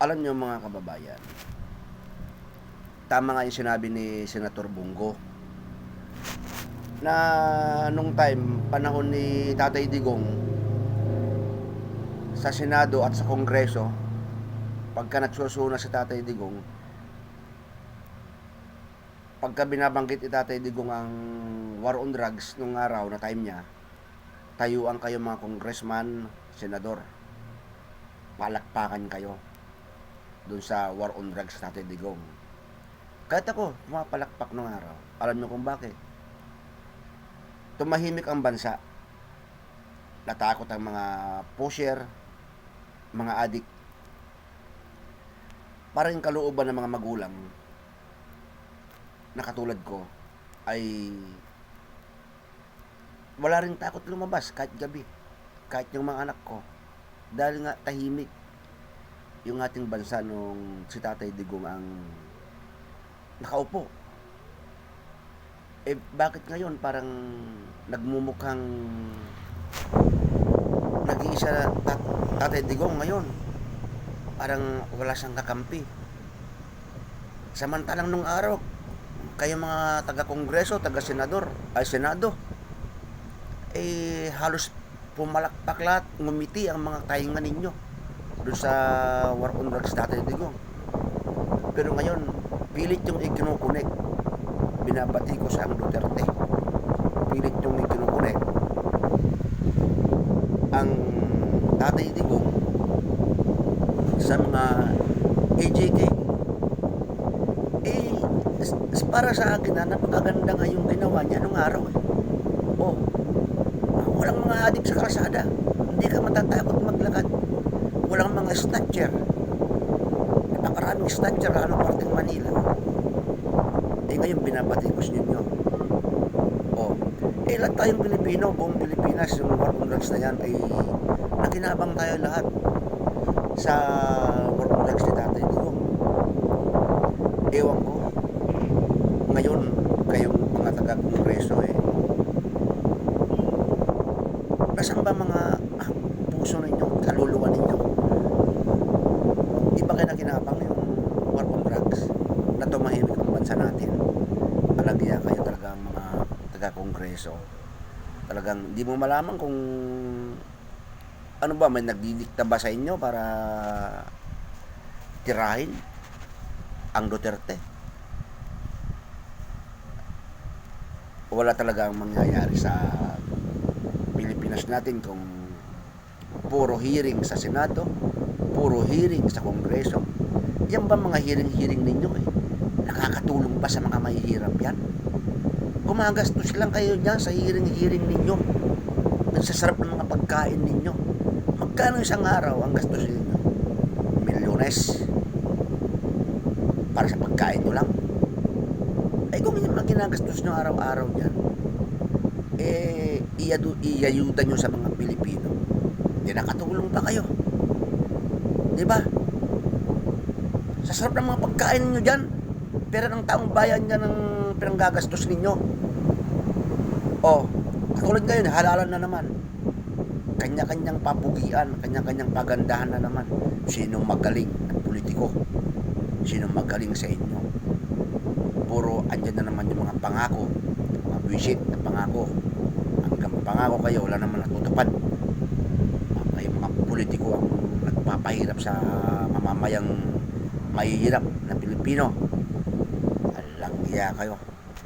Alam niyo mga kababayan, tama nga yung sinabi ni Senator Bongo na nung panahon ni Tatay Digong sa Senado at sa Kongreso, pagka nagsusuna si Tatay Digong, pagka binabanggit ni Tatay Digong ang war on drugs nung araw na time niya, tayuan kayo mga congressman, senador, palakpakan kayo dun sa war on drugs sa Tatay Digong. Kahit ako, pumapalakpak nung araw. Alam niyo kung bakit? Tumahimik ang bansa. Natakot ang mga pusher, mga adik. Parang yung kalooban ng mga magulang na katulad ko ay wala ring takot lumabas kahit gabi, kahit yung mga anak ko, dahil nga tahimik yung ating bansa nung si Tatay Digong ang nakaupo. Bakit ngayon parang nagmumukhang nag-iisa Tatay Digong ngayon, parang wala siyang kakampi, samantalang nung araw kayo mga taga-kongreso, taga-senador, senado, halos pumalakpak lahat, ngumiti ang mga tainga ninyo doon sa war on drugs Tatay Digong. Pero ngayon, pilit yung ikinukunik. Binabati ko sa ang Duterte. Pilit yung ikinukunik ang Tatay Digong sa mga AJK. Para sa akin na napakaganda nga yung ginawa niya nung araw. Walang mga adik sa kalsada. Hindi ka matatakot maglakad. Walang mga snatcher. Napakaraming snatcher sa anong parteng Manila. Ngayon binabatikos ninyo. Lahat tayong Pilipino, buong Pilipinas, yung war on drugs na yan, ay nakinabang tayo lahat sa war on drugs ni Tatay Digong. Ewan ko, ngayon, kayong mga taga-kongreso nasaan ba mga puso ninyo, kaluluwa ninyo? Di ba kayo nakinabang yung war on drugs na tumahimik ang bansa natin? Alagya kayo talaga mga taga-kongreso. Talagang di mo malaman kung ano ba, may nagdidikta ba sa inyo para tirahin ang Duterte? Wala talaga ang mangyayari sa Pilipinas natin kung puro hearing sa Senado, puro hearing sa Kongreso. Yan ba mga hearing ninyo nakakatulong ba sa mga mahihirap yan? Gumagastos lang kayo dyan sa hearing ninyo. Nagsasarap ng mga pagkain ninyo. Magkano isang araw ang gastos ninyo? Milyones para sa pagkain nyo lang. Kung yun ang ginagastos nyo araw-araw dyan, iyayuda nyo sa mga Pilipino, hindi nakatulong pa kayo, di ba? Sa sarap ng mga pagkain nyo dyan, pera ng taong bayan dyan ang pinanggagastos ninyo. Katulad ngayon, halalan na naman, kanya-kanyang papugian, kanya-kanyang pagandahan na naman. Sinong magaling at politiko, sinong magaling sa inyo? Puro andyan na naman yung mga pangako, mga buwisit na pangako. Hanggang pangako kayo, wala naman natutupad. Kayo mga politiko ang nagpapahirap sa mamamayang mahihirap na Pilipino. Alangya kayo.